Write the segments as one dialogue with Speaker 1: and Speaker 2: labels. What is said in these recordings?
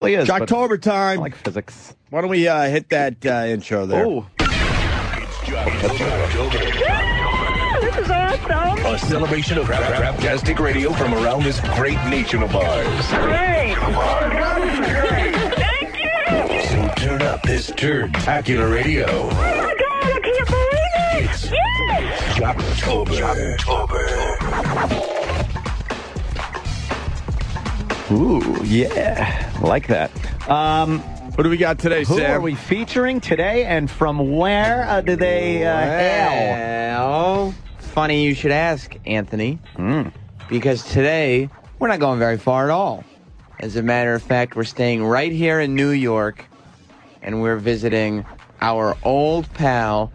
Speaker 1: It is.
Speaker 2: Jocktober time.
Speaker 1: I like physics.
Speaker 2: Why don't we hit that intro there?
Speaker 1: Oh.
Speaker 3: This is awesome.
Speaker 4: A celebration of rap-tastic radio from around this great nation of ours.
Speaker 3: Great. Thank you.
Speaker 4: So turn up this turd-tacular radio.
Speaker 3: Oh, my God, I can't believe it.
Speaker 4: It's
Speaker 3: Yes.
Speaker 4: Jocktober.
Speaker 1: Ooh, yeah. I like that.
Speaker 2: What do we got today,
Speaker 1: Who
Speaker 2: Sam?
Speaker 1: are we featuring today, and from where do they hail?
Speaker 5: Well, funny you should ask, Anthony. Because today, we're not going very far at all. As a matter of fact, we're staying right here in New York, and we're visiting our old pal,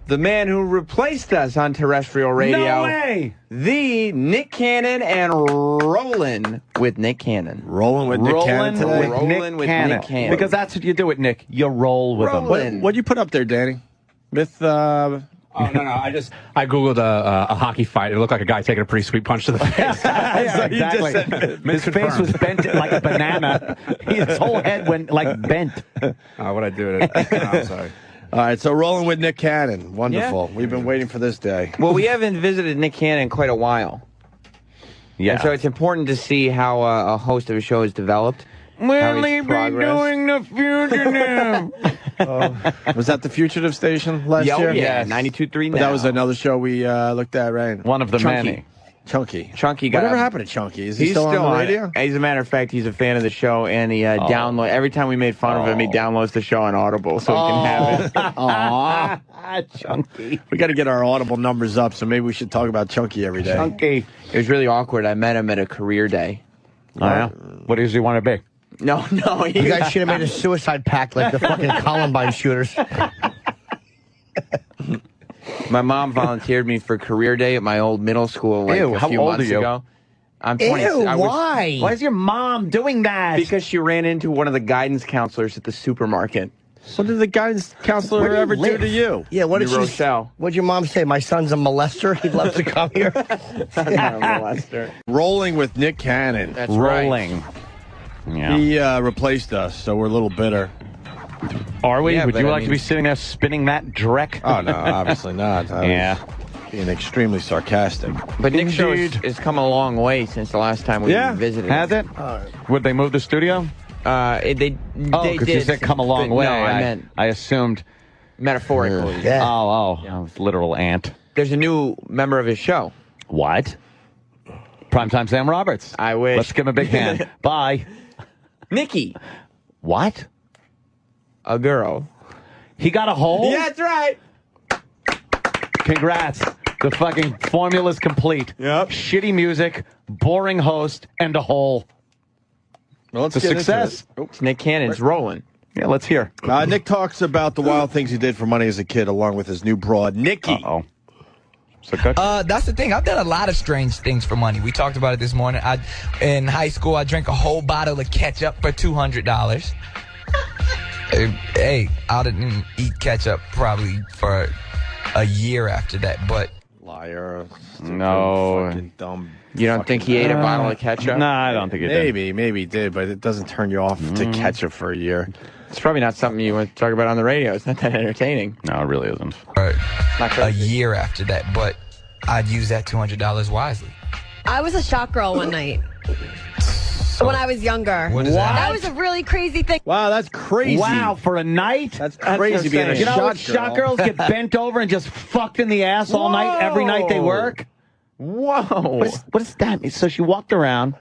Speaker 5: the man who replaced us on terrestrial radio.
Speaker 1: No way!
Speaker 5: The Nick Cannon and Rollin' with Nick Cannon.
Speaker 2: Rolling with Nick Cannon today?
Speaker 5: Rolling with Nick Cannon.
Speaker 1: Because that's what you do with Nick. You roll with him.
Speaker 5: Rollin'.
Speaker 2: What'd you put up there, Danny? Myth,
Speaker 6: Oh, no. I Googled a hockey fight. It looked like a guy taking a pretty sweet punch to the face.
Speaker 1: Yeah, exactly. His face was bent like a banana. His whole head went like bent.
Speaker 6: What'd I do to it? I'm sorry.
Speaker 2: All right, so rolling with Nick Cannon. Wonderful.
Speaker 5: Yeah.
Speaker 2: We've been waiting for this day.
Speaker 5: Well, we haven't visited Nick Cannon in quite a while.
Speaker 1: Yeah.
Speaker 5: And so it's important to see how a host of a show has developed.
Speaker 1: Will
Speaker 5: he be doing
Speaker 1: the fugitive?
Speaker 2: Was that the Fugitive Station last year?
Speaker 5: Yeah, 92.3 now.
Speaker 2: But that was another show we looked at, right?
Speaker 1: One of the
Speaker 5: Chunky.
Speaker 1: many.
Speaker 2: Chunky.
Speaker 5: Chunky got
Speaker 2: Whatever
Speaker 5: a-
Speaker 2: happened to Chunky? Is he
Speaker 5: He's
Speaker 2: still on the
Speaker 5: it.
Speaker 2: radio?
Speaker 5: As a matter of fact, he's a fan of the show, and he download every time we made fun of him, he downloads the show on Audible so he can have it.
Speaker 2: Aw.
Speaker 1: Chunky.
Speaker 2: We got to get our Audible numbers up, so maybe we should talk about Chunky every day.
Speaker 1: Chunky.
Speaker 5: It was really awkward. I met him at a career day.
Speaker 1: Oh, yeah? What does he want to be?
Speaker 5: No,
Speaker 7: You guys should have made a suicide pact like the fucking Columbine shooters.
Speaker 5: My mom volunteered me for career day at my old middle school like
Speaker 1: Ew,
Speaker 5: a
Speaker 1: how
Speaker 5: few
Speaker 1: old
Speaker 5: months
Speaker 1: are you?
Speaker 5: ago. I'm 20.
Speaker 7: Ew, why?
Speaker 1: Why is your mom doing that?
Speaker 5: Because she ran into one of the guidance counselors at the supermarket.
Speaker 2: What did the guidance counselor
Speaker 7: Where do you
Speaker 2: ever do
Speaker 7: live?
Speaker 2: to you?
Speaker 7: Yeah, what did
Speaker 5: New
Speaker 7: she
Speaker 5: Rochelle.
Speaker 7: What'd your mom say? My son's a molester. He'd love to come here.
Speaker 2: Rolling with Nick Cannon.
Speaker 5: That's right.
Speaker 1: Rolling. Yeah.
Speaker 2: He replaced us, so we're a little bitter.
Speaker 1: Are we?
Speaker 5: Yeah,
Speaker 1: Would
Speaker 5: but
Speaker 1: you
Speaker 5: I
Speaker 1: like
Speaker 5: mean-
Speaker 1: to be sitting there spinning that dreck?
Speaker 2: Oh, no, obviously not. I
Speaker 1: Yeah.
Speaker 2: was being extremely sarcastic.
Speaker 5: But Nick's show
Speaker 1: Indeed.
Speaker 5: has come a long way since the last time we visited.
Speaker 1: Has it? Would they move the studio?
Speaker 5: They
Speaker 1: Oh,
Speaker 5: they
Speaker 1: because
Speaker 5: did.
Speaker 1: you said come a long way.
Speaker 5: No, I meant
Speaker 1: I assumed.
Speaker 5: metaphorically.
Speaker 7: Yeah.
Speaker 1: Oh, I was literal ant.
Speaker 5: There's a new member of his show.
Speaker 1: What? Primetime Sam Roberts.
Speaker 5: I wish.
Speaker 1: Let's give him a big hand. Bye.
Speaker 5: Nikki,
Speaker 1: What?
Speaker 5: a girl.
Speaker 1: He got a hole?
Speaker 5: that's right.
Speaker 1: Congrats. The fucking formula's complete.
Speaker 2: Yep.
Speaker 1: Shitty music, boring host, and a hole.
Speaker 2: Well, let's
Speaker 1: It's a
Speaker 2: get into
Speaker 1: success.
Speaker 2: it.
Speaker 5: It's Nick Cannon's rolling.
Speaker 1: Yeah, let's hear.
Speaker 2: Nick talks about the wild things he did for money as a kid, along with his new broad, Nikki.
Speaker 1: Uh-oh. So good.
Speaker 8: That's the thing. I've done a lot of strange things for money. We talked about it this morning. In high school, I drank a whole bottle of ketchup for $200. Hey, I didn't eat ketchup probably for a year after that, but
Speaker 2: Liar.
Speaker 1: No.
Speaker 2: Fucking dumb.
Speaker 5: You don't think he ate a bottle of ketchup?
Speaker 1: No, I don't think it did.
Speaker 2: Maybe he did, but it doesn't turn you off to ketchup for a year.
Speaker 5: It's probably not something you want to talk about on the radio. It's not that entertaining.
Speaker 1: No, it really isn't.
Speaker 5: Not
Speaker 8: a year after that, but I'd use that $200 wisely.
Speaker 9: I was a shot girl one night when I was younger.
Speaker 8: What is that?
Speaker 9: That was a really crazy thing.
Speaker 2: Wow, that's crazy.
Speaker 1: Wow, for a night?
Speaker 2: That's crazy being a
Speaker 1: You know what
Speaker 2: shot
Speaker 1: shot girls get bent over and just fucked in the ass all night, every night they work?
Speaker 5: Whoa.
Speaker 1: What does that mean? So she walked around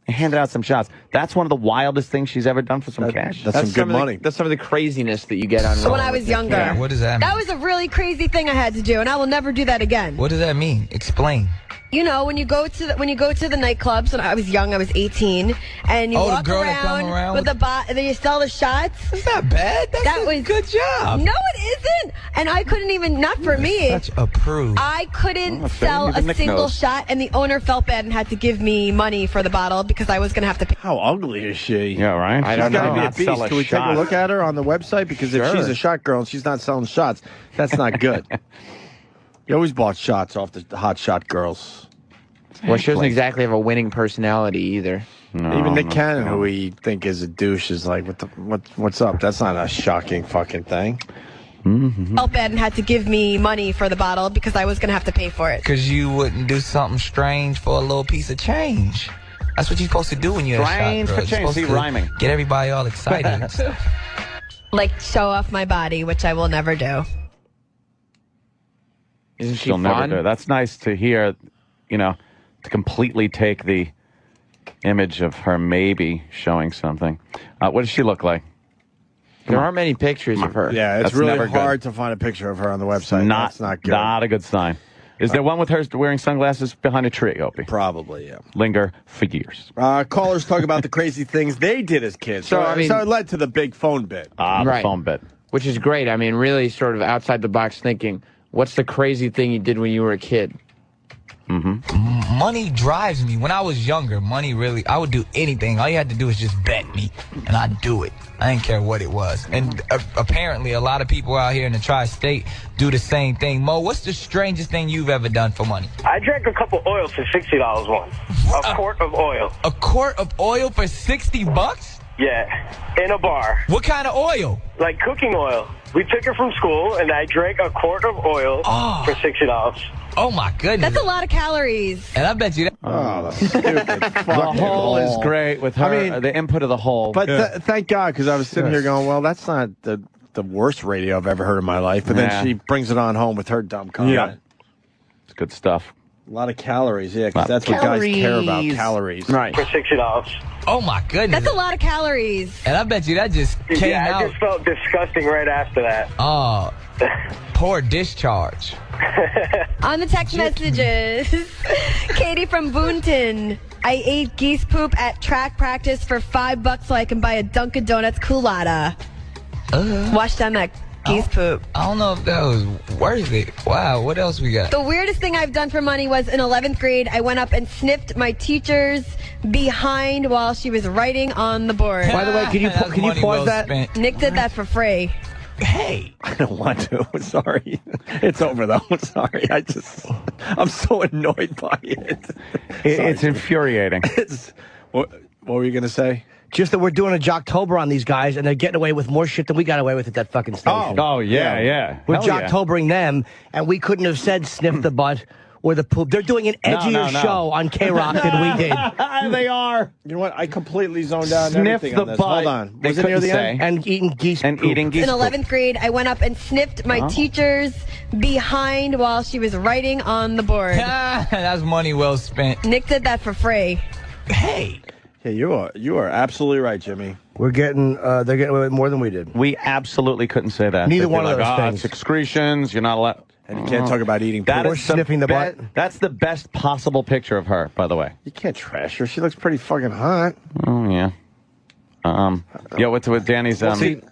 Speaker 1: and handed out some shots. That's one of the wildest things she's ever done for some cash.
Speaker 2: That's some good money.
Speaker 5: That's some of the craziness that you get on.
Speaker 9: So when
Speaker 5: Rolling
Speaker 9: I was
Speaker 5: with Nick
Speaker 9: younger.
Speaker 5: Cannon.
Speaker 8: What does that mean?
Speaker 9: That was a really crazy thing I had to do, and I will never do that again.
Speaker 8: What does that mean? Explain.
Speaker 9: You know, when you go to the nightclubs, when I was young, I was 18, and you
Speaker 8: Oh, the
Speaker 9: walk
Speaker 8: girl that come around
Speaker 9: with
Speaker 8: with-
Speaker 9: the bot, and then you sell the shots.
Speaker 8: That's not bad.
Speaker 9: That
Speaker 8: a
Speaker 9: was
Speaker 8: good job.
Speaker 9: No, it isn't. And I couldn't even, not for me.
Speaker 8: Such a prude.
Speaker 9: I couldn't
Speaker 1: Oh, so
Speaker 9: sell
Speaker 1: even
Speaker 9: a
Speaker 1: Nick
Speaker 9: single
Speaker 1: knows.
Speaker 9: shot, and the owner felt bad and had to give me money for the bottle because I was going to have to pay.
Speaker 2: How ugly is she?
Speaker 1: Yeah, right?
Speaker 5: I
Speaker 2: She's
Speaker 5: don't
Speaker 2: got to
Speaker 5: know.
Speaker 2: be a
Speaker 1: Not
Speaker 2: beast.
Speaker 1: sell a
Speaker 2: Can we take
Speaker 1: shot.
Speaker 2: a look at her on the website? Because if
Speaker 5: Sure.
Speaker 2: she's a shot girl and she's not selling shots, that's not good. You always bought shots off the hot shot girls.
Speaker 5: Well, she doesn't exactly have a winning personality either.
Speaker 2: Even Nick Cannon, who we think is a douche, is like, what's up? That's not a shocking fucking thing.
Speaker 9: Help Ed and had to give me money for the bottle because I was going to have to pay for it.
Speaker 8: Because you wouldn't do something strange for a little piece of change. That's what you're supposed to do when you're
Speaker 1: Strange
Speaker 8: a shot
Speaker 1: for
Speaker 8: girl.
Speaker 1: change.
Speaker 8: You're
Speaker 1: See,
Speaker 8: supposed to
Speaker 1: rhyming.
Speaker 8: Get everybody all excited and stuff.
Speaker 9: Like, show off my body, which I will never do.
Speaker 5: Isn't she
Speaker 1: She'll never
Speaker 5: fun?
Speaker 1: do. That's nice to hear, to completely take the image of her maybe showing something. What does she look like?
Speaker 5: There aren't many pictures of her.
Speaker 2: Yeah, it's
Speaker 1: That's
Speaker 2: really
Speaker 1: never good.
Speaker 2: hard to find a picture of her on the website. That's not good.
Speaker 1: Not a good sign. Is there one with her wearing sunglasses behind a tree, Opie?
Speaker 2: Probably, yeah.
Speaker 1: Linger for years.
Speaker 2: Callers talk about the crazy things they did as kids.
Speaker 5: So, I mean-
Speaker 2: so it led to the big phone bit.
Speaker 1: The
Speaker 5: Right.
Speaker 1: phone bit.
Speaker 5: Which is great. I mean, really sort of outside the box thinking, what's the crazy thing you did when you were a kid?
Speaker 8: Money drives me. When I was younger, I would do anything. All you had to do was just bet me, and I'd do it. I didn't care what it was. And apparently, a lot of people out here in the tri-state do the same thing. Mo, what's the strangest thing you've ever done for money?
Speaker 10: I drank a cup of oil for $60 once. A quart of oil.
Speaker 8: A quart of oil for $60?
Speaker 10: Yeah, in a bar.
Speaker 8: What kind of oil?
Speaker 10: Like cooking oil. We took it from school, and I drank a quart of oil for $60.
Speaker 8: Oh, my goodness.
Speaker 9: That's a lot of calories.
Speaker 8: And I bet you that.
Speaker 2: Oh, the stupid fucking
Speaker 1: The hole is great with her.
Speaker 2: I mean,
Speaker 1: the input of the hole.
Speaker 2: But thank God, because I was sitting here going, well, that's not the worst radio I've ever heard in my life. But then she brings it on home with her dumb comment.
Speaker 1: Yeah. It's good stuff.
Speaker 2: A lot of calories, yeah, because that's what guys care about, calories.
Speaker 1: Right.
Speaker 10: For $60.
Speaker 8: Oh, my goodness.
Speaker 9: That's a lot of calories.
Speaker 8: And I bet you that just came
Speaker 10: Yeah, I
Speaker 8: out.
Speaker 10: just felt disgusting right after that.
Speaker 8: Oh, poor discharge.
Speaker 9: On the text messages, Katie from Boonton. I ate geese poop at track practice for $5 so I can buy a Dunkin' Donuts culotta. Wash down that geese poop.
Speaker 8: I don't know if that was worth it. Wow, what else we got?
Speaker 9: The weirdest thing I've done for money was in 11th grade, I went up and sniffed my teacher's behind while she was writing on the board.
Speaker 7: By the way, can you pause that?
Speaker 8: Spent.
Speaker 9: Nick did that for free.
Speaker 8: Hey.
Speaker 2: I don't want to. Sorry. It's over, though. Sorry. I'm so annoyed by it.
Speaker 1: It's infuriating.
Speaker 2: What were you going to say?
Speaker 7: Just that we're doing a Jocktober on these guys, and they're getting away with more shit than we got away with at that fucking station.
Speaker 1: Oh, yeah.
Speaker 7: We're
Speaker 1: Hell yeah.
Speaker 7: Jocktobering them, and we couldn't have said sniff the butt or the poop. They're doing an edgier
Speaker 1: no.
Speaker 7: show on K-Rock than we did.
Speaker 1: They are.
Speaker 2: You know what? I completely zoned out.
Speaker 1: Sniff
Speaker 2: everything
Speaker 1: the
Speaker 2: on this.
Speaker 1: butt.
Speaker 2: Hold on.
Speaker 1: They
Speaker 2: Was it near the
Speaker 1: couldn't
Speaker 2: end?
Speaker 1: say.
Speaker 7: And eating geese
Speaker 1: And
Speaker 7: poop.
Speaker 1: eating geese
Speaker 9: In
Speaker 1: poop.
Speaker 9: 11th grade, I went up and sniffed my teacher's behind while she was writing on the board.
Speaker 8: That's money well spent.
Speaker 9: Nick did that for free.
Speaker 8: Hey.
Speaker 2: Yeah, you are absolutely right, Jimmy.
Speaker 7: They're getting away with more than we did.
Speaker 1: We absolutely couldn't say that.
Speaker 7: Neither
Speaker 1: They'd be
Speaker 7: one of
Speaker 1: like,
Speaker 7: those
Speaker 1: it's
Speaker 7: things.
Speaker 1: excretions. You're not allowed.
Speaker 2: And you can't talk about eating
Speaker 1: That
Speaker 2: poop.
Speaker 7: Or
Speaker 1: is
Speaker 7: sniffing the butt.
Speaker 1: That's the best possible picture of her, by the way.
Speaker 2: You can't trash her. She looks pretty fucking hot.
Speaker 1: Oh yeah. What's with Danny's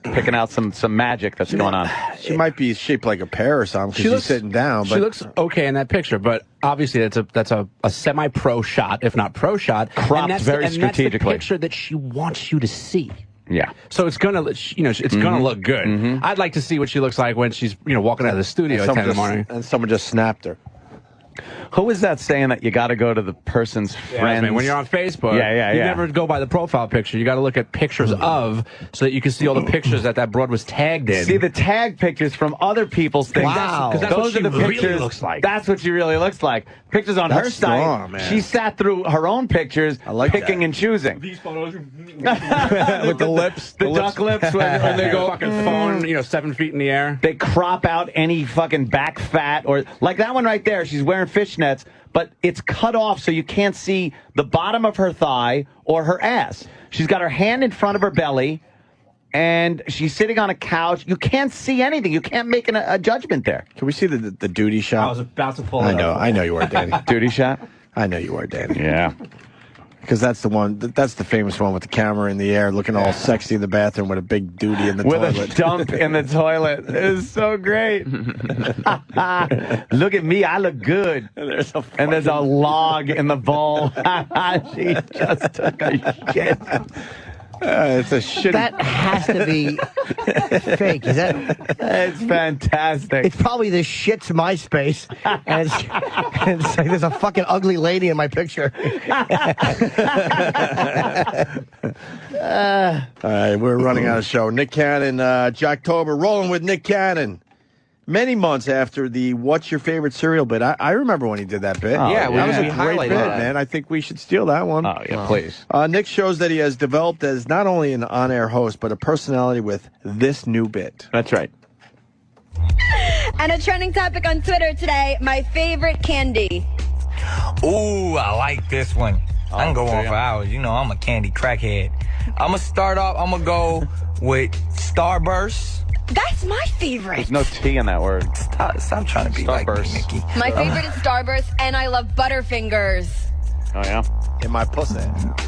Speaker 1: picking out some magic that's going on.
Speaker 2: She might be shaped like a pear or something because she's sitting down.
Speaker 6: She
Speaker 2: But
Speaker 6: looks okay in that picture, but obviously that's a semi-pro shot, if not pro shot.
Speaker 1: Cropped
Speaker 6: and that's
Speaker 1: very
Speaker 6: and that's the
Speaker 1: strategically.
Speaker 6: picture that she wants you to see.
Speaker 1: Yeah.
Speaker 6: So it's gonna, gonna look good. I'd like to see what she looks like when she's, walking out of the studio at 10 in the morning.
Speaker 2: And someone just snapped her.
Speaker 1: Who is that saying that you got to go to the person's friends?
Speaker 6: When you're on Facebook,
Speaker 1: Yeah.
Speaker 6: you never go by the profile picture. You got to look at pictures of, so that you can see all the pictures that broad was tagged in.
Speaker 1: See the tag pictures from other people's things.
Speaker 7: Wow.
Speaker 6: Because that's
Speaker 1: Those
Speaker 6: what
Speaker 1: are
Speaker 6: she
Speaker 1: the pictures.
Speaker 6: really looks like.
Speaker 1: That's what she really looks like. Pictures on her
Speaker 2: That's
Speaker 1: site.
Speaker 2: strong, man.
Speaker 1: She sat through her own pictures,
Speaker 2: like
Speaker 1: picking
Speaker 2: that.
Speaker 1: and choosing.
Speaker 6: These photos
Speaker 1: With the lips, the duck lips, when they go
Speaker 6: fucking phone, 7 feet in the air.
Speaker 1: They crop out any fucking back fat, or like that one right there. She's wearing fishnets, but it's cut off so you can't see the bottom of her thigh or her ass. She's got her hand in front of her belly, and she's sitting on a couch. You can't see anything. You can't make a judgment there.
Speaker 2: Can we see the duty shot?
Speaker 6: I was about to pull
Speaker 2: I
Speaker 6: it
Speaker 2: know.
Speaker 6: up.
Speaker 2: I know you are, Danny.
Speaker 1: Duty shot?
Speaker 2: I know you are, Danny.
Speaker 1: Yeah.
Speaker 2: Because that's the one. That's the famous one with the camera in the air, looking all sexy in the bathroom with a big duty in the
Speaker 1: With
Speaker 2: toilet.
Speaker 1: a dump in the toilet. It is so great. Look at me. I look good. And there's a log in the bowl. She just took a shit.
Speaker 2: It's a shitty.
Speaker 7: That has to be fake. Is that?
Speaker 1: It's fantastic.
Speaker 7: It's probably the shit's MySpace, and it's like there's a fucking ugly lady in my picture.
Speaker 2: All right, we're running out of show. Nick Cannon, Jocktober, rolling with Nick Cannon. Many months after the "What's Your Favorite Cereal" bit, I remember when he did that bit.
Speaker 5: Yeah,
Speaker 2: that was a
Speaker 5: we
Speaker 2: great
Speaker 5: highlighted
Speaker 2: bit,
Speaker 5: that.
Speaker 2: man. I think we should steal that one.
Speaker 1: Oh yeah, please.
Speaker 2: Nick shows that he has developed as not only an on-air host but a personality with this new bit.
Speaker 1: That's right.
Speaker 9: And a trending topic on Twitter today, my favorite candy.
Speaker 8: Ooh, I like this one. I can go on
Speaker 1: yeah.
Speaker 8: for hours. You know, I'm a candy crackhead. I'm going to start off, I'm going to go with Starburst.
Speaker 9: That's my favorite.
Speaker 1: There's no T in that word.
Speaker 8: Stop trying to be like me,
Speaker 1: Starburst.
Speaker 8: Nikki.
Speaker 9: My favorite is Starburst, and I love Butterfingers.
Speaker 1: Oh yeah.
Speaker 2: In my pussy.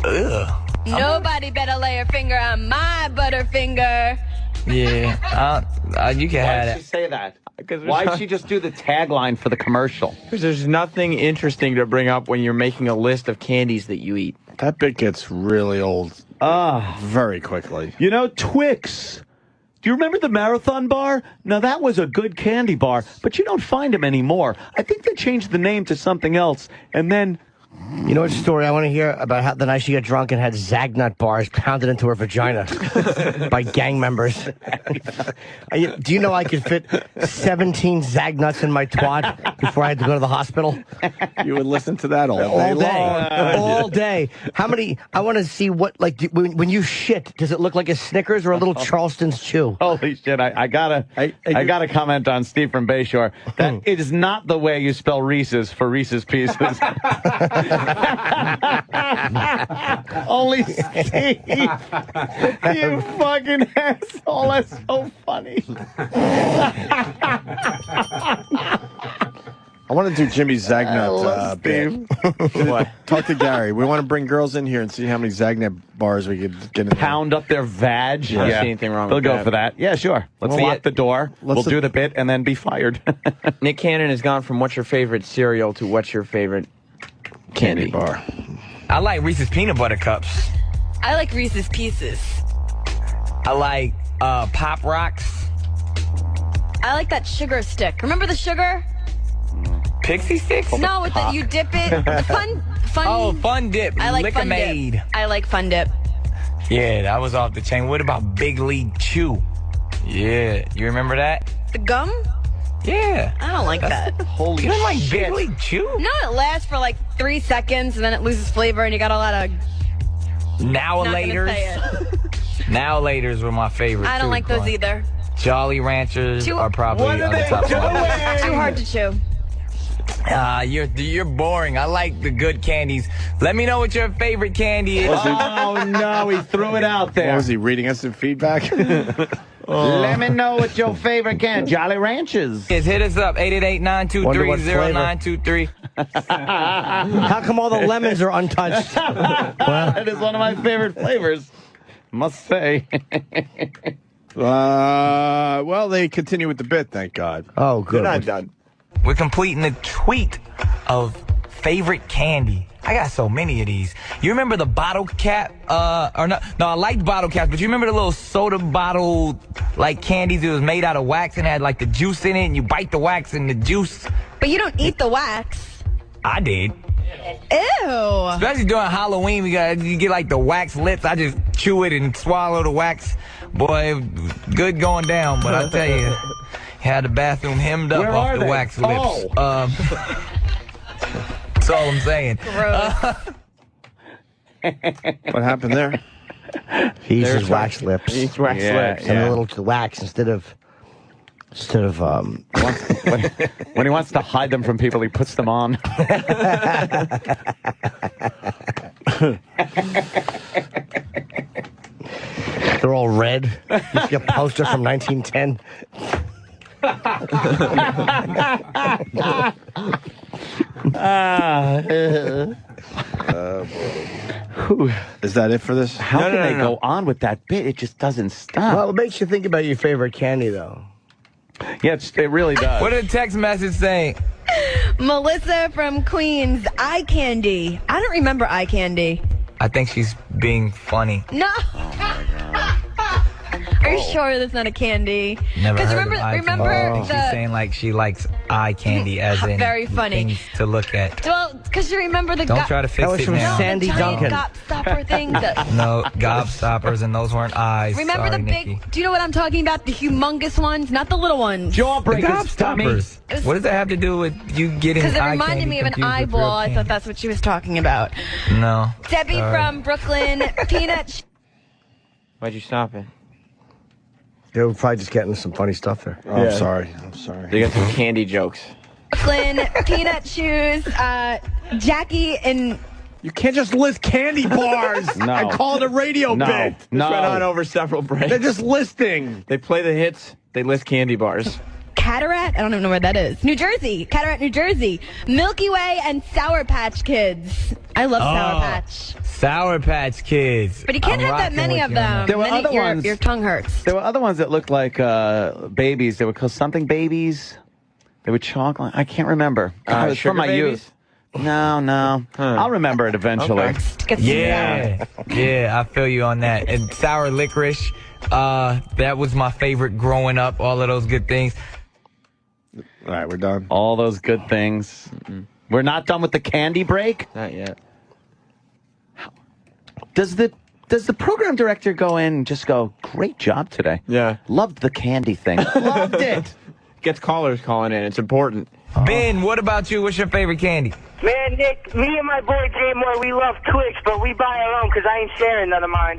Speaker 8: Ugh.
Speaker 9: Nobody better lay a finger on my Butterfinger.
Speaker 5: Yeah, you can
Speaker 1: Why
Speaker 5: have
Speaker 1: did she
Speaker 5: it.
Speaker 1: say that? Why did she just do the tagline for the commercial?
Speaker 5: Because there's nothing interesting to bring up when you're making a list of candies that you eat.
Speaker 2: That bit gets really old very quickly.
Speaker 1: You know, Twix. Do you remember the Marathon bar? Now, that was a good candy bar, but you don't find them anymore. I think they changed the name to something else, and then...
Speaker 7: You know what story I want to hear about how the night she got drunk and had Zagnut bars pounded into her vagina by gang members? Do you know I could fit 17 Zagnuts in my twat before I had to go to the hospital?
Speaker 2: You would listen to that all day
Speaker 7: All day.
Speaker 2: long.
Speaker 7: All day. How many? I want to see what, like, when you shit, does it look like a Snickers or a little Charleston's Chew?
Speaker 1: Holy shit, I gotta comment on Steve from Bayshore. That it is not the way you spell Reese's for Reese's Pieces. Only Steve. You fucking asshole. That's so funny.
Speaker 2: I want to do Jimmy Zagnut bit. What? Talk to Gary. We want to bring girls in here and see how many Zagnut bars we could get in there.
Speaker 1: Pound up their vag.
Speaker 5: I don't see anything wrong
Speaker 1: They'll
Speaker 5: with
Speaker 1: go
Speaker 5: that.
Speaker 1: for that. Yeah, sure. Let's lock the door. We'll do the bit and then be fired.
Speaker 5: Nick Cannon has gone from what's your favorite cereal to what's your favorite candy
Speaker 2: bar.
Speaker 8: I like Reese's Peanut Butter Cups.
Speaker 9: I like Reese's Pieces.
Speaker 8: I like Pop Rocks.
Speaker 9: I like that sugar stick. Remember the sugar?
Speaker 8: Pixie Sticks?
Speaker 9: No, with the, you dip it. The fun.
Speaker 8: Oh, Fun Dip.
Speaker 9: I like Fun
Speaker 8: Lick-a-Maid.
Speaker 9: Dip. I like Fun Dip.
Speaker 8: Yeah, that was off the chain. What about Big League Chew? Yeah, you remember that?
Speaker 9: The gum?
Speaker 8: Yeah.
Speaker 9: I don't like that.
Speaker 1: Holy
Speaker 8: You don't like
Speaker 1: shit.
Speaker 8: Big League Chew?
Speaker 9: No, it lasts for like 3 seconds and then it loses flavor and you got a lot of.
Speaker 8: Now-a-laters. Now-a-laters were my favorite.
Speaker 9: I don't
Speaker 8: too,
Speaker 9: like those
Speaker 8: Clark.
Speaker 9: either.
Speaker 8: Jolly Ranchers are probably on the top one.
Speaker 9: Too hard to chew.
Speaker 8: You're boring. I like the good candies. Let me know what your favorite candy is.
Speaker 1: Oh, no, he threw it out there.
Speaker 2: What was he reading us some feedback?
Speaker 1: Let me know what your favorite candy. Jolly Ranchers.
Speaker 8: Hit us up, 888-923-0923.
Speaker 7: How come all the lemons are untouched?
Speaker 1: That is one of my favorite flavors, must say.
Speaker 2: Well, they continue with the bit, thank God.
Speaker 7: Oh, good.
Speaker 2: They're not done.
Speaker 8: We're completing the tweet of favorite candy. I got so many of these. You remember the bottle cap? Or no, I liked bottle caps, but you remember the little soda bottle, like candies? It was made out of wax and had like the juice in it, and you bite the wax and the juice.
Speaker 9: But you don't eat the wax.
Speaker 8: I did.
Speaker 9: Ew.
Speaker 8: Especially during Halloween, you get like the wax lips. I just chew it and swallow the wax. Boy, good going down, but I tell you, had the bathroom hemmed up
Speaker 1: Where
Speaker 8: off
Speaker 1: are
Speaker 8: the
Speaker 1: they?
Speaker 8: wax lips. That's all I'm saying.
Speaker 2: What happened there?
Speaker 7: He uses wax lips.
Speaker 1: He's wax lips.
Speaker 7: And a little wax instead of
Speaker 1: When he wants to hide them from people, he puts them on.
Speaker 7: They're all red. You see a poster from 1910.
Speaker 2: Is that it for this?
Speaker 1: How can they go on with that bit? It just doesn't stop.
Speaker 7: Well, it makes you think about your favorite candy, though.
Speaker 1: Yeah, it really does.
Speaker 8: What did the text message say?
Speaker 9: Melissa from Queens, eye candy. I don't remember eye candy.
Speaker 8: I think she's being funny.
Speaker 9: No. Are you sure that's not a candy?
Speaker 8: Never heard
Speaker 9: remember,
Speaker 8: of eye
Speaker 9: remember
Speaker 8: candy.
Speaker 9: the
Speaker 8: She's saying like she likes eye candy as in
Speaker 9: very funny
Speaker 8: things to look at.
Speaker 9: Well, because you remember the
Speaker 8: Don't try to fix it now.
Speaker 7: Sandy Duncan.
Speaker 9: Gobstopper thing.
Speaker 8: No, gobstoppers, and those weren't eyes.
Speaker 9: Remember
Speaker 8: Sorry,
Speaker 9: the big?
Speaker 8: Nikki.
Speaker 9: Do you know what I'm talking about? The humongous ones, not the little ones.
Speaker 8: The
Speaker 1: Jawbreakers, dummy.
Speaker 8: gobstoppers. What does that have to do with you getting
Speaker 9: Because it
Speaker 8: eye
Speaker 9: reminded
Speaker 8: candy
Speaker 9: me of an
Speaker 8: confused with real
Speaker 9: eyeball. I thought
Speaker 8: candy?
Speaker 9: that's what she was talking about.
Speaker 8: No.
Speaker 9: Debbie
Speaker 8: Sorry.
Speaker 9: from Brooklyn, peanut.
Speaker 5: Why'd you stop it?
Speaker 7: They were probably just getting some funny stuff there.
Speaker 2: Oh, I'm sorry. I'm sorry.
Speaker 5: They got some candy jokes.
Speaker 9: Brooklyn, peanut shoes. Jackie and.
Speaker 2: You can't just list candy bars.
Speaker 1: No.
Speaker 2: I call it a radio
Speaker 1: No.
Speaker 2: bit.
Speaker 1: No.
Speaker 5: Went on over several breaks.
Speaker 2: They're just listing.
Speaker 5: They play the hits. They list candy bars.
Speaker 9: Cataract? I don't even know where that is. New Jersey. Cataract, New Jersey. Milky Way and Sour Patch Kids. I love Sour Patch.
Speaker 8: Sour Patch Kids.
Speaker 9: But you can't
Speaker 8: I'm
Speaker 9: have that
Speaker 8: rocking
Speaker 9: many
Speaker 8: with
Speaker 9: of
Speaker 8: you on
Speaker 9: them.
Speaker 8: that.
Speaker 1: There were
Speaker 9: Then
Speaker 1: other
Speaker 9: your,
Speaker 1: ones.
Speaker 9: Your tongue hurts.
Speaker 1: There were other ones that looked like babies. They were called something babies. They were chocolate. I can't remember. It was
Speaker 5: Sugar
Speaker 1: from my
Speaker 5: babies?
Speaker 1: youth. No. I'll remember it eventually.
Speaker 9: Get some
Speaker 8: Yeah, yeah, I feel you on that. And sour licorice, that was my favorite growing up. All of those good things.
Speaker 2: All right, we're done.
Speaker 1: All those good things. We're not done with the candy break.
Speaker 5: Not yet.
Speaker 1: Does the program director go in and just go, great job today?
Speaker 5: Yeah.
Speaker 1: Loved the candy thing. Loved it.
Speaker 5: Gets callers calling in. It's important.
Speaker 8: Ben, what about you? What's your favorite candy?
Speaker 10: Man, Nick, me and my boy Jay Moore, we love Twix, but we buy our own because I ain't sharing none of mine.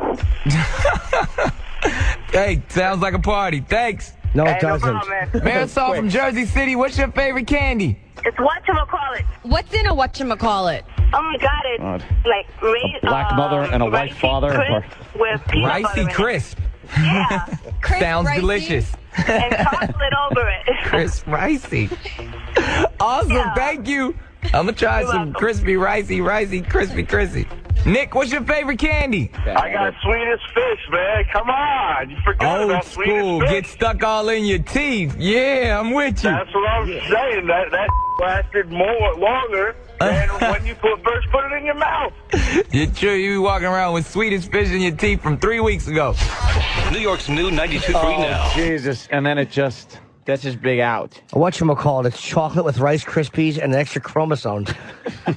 Speaker 8: Hey, sounds like a party. Thanks.
Speaker 7: No, it
Speaker 10: Hey, no
Speaker 7: doesn't.
Speaker 10: problem, man.
Speaker 8: Marisol from Jersey City, what's your favorite candy?
Speaker 3: It's whatchamacallit.
Speaker 9: What's in a whatchamacallit?
Speaker 3: Oh my God, it's
Speaker 1: God.
Speaker 3: like
Speaker 1: A black mother and a white
Speaker 3: Ricey
Speaker 1: father,
Speaker 3: Crisp with peanut butter
Speaker 8: Ricey
Speaker 3: in it.
Speaker 8: Crisp.
Speaker 3: Yeah,
Speaker 9: Crisp,
Speaker 8: Sounds
Speaker 9: Ricey.
Speaker 8: delicious.
Speaker 3: and chocolate over it.
Speaker 8: Crisp Ricey. Awesome,
Speaker 3: Yeah.
Speaker 8: thank you. I'm gonna try
Speaker 3: You're
Speaker 8: some
Speaker 3: welcome.
Speaker 8: crispy Ricey, crispy. Nick, what's your favorite candy?
Speaker 10: I got sweetest fish, man. Come on. You forgot
Speaker 8: Old
Speaker 10: about sweetest
Speaker 8: school,
Speaker 10: fish.
Speaker 8: get stuck all in your teeth. Yeah, I'm with you.
Speaker 10: That's what I'm saying. That lasted longer than when you first put it in your mouth.
Speaker 8: You're true, you be walking around with sweetest fish in your teeth from 3 weeks ago.
Speaker 4: New York's new 92.3 now.
Speaker 1: Jesus. And then it just...
Speaker 5: That's his big out.
Speaker 7: Whatchamacallit? It's chocolate with Rice Krispies and an extra chromosome.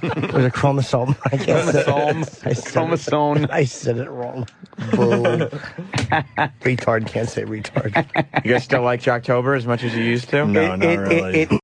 Speaker 7: There's a chromosome. I can't say it. I said
Speaker 1: Chromosome.
Speaker 7: I said it wrong. Boo. Retard can't say retard.
Speaker 5: You guys still like Jocktober as much as you used to?
Speaker 2: No, not really.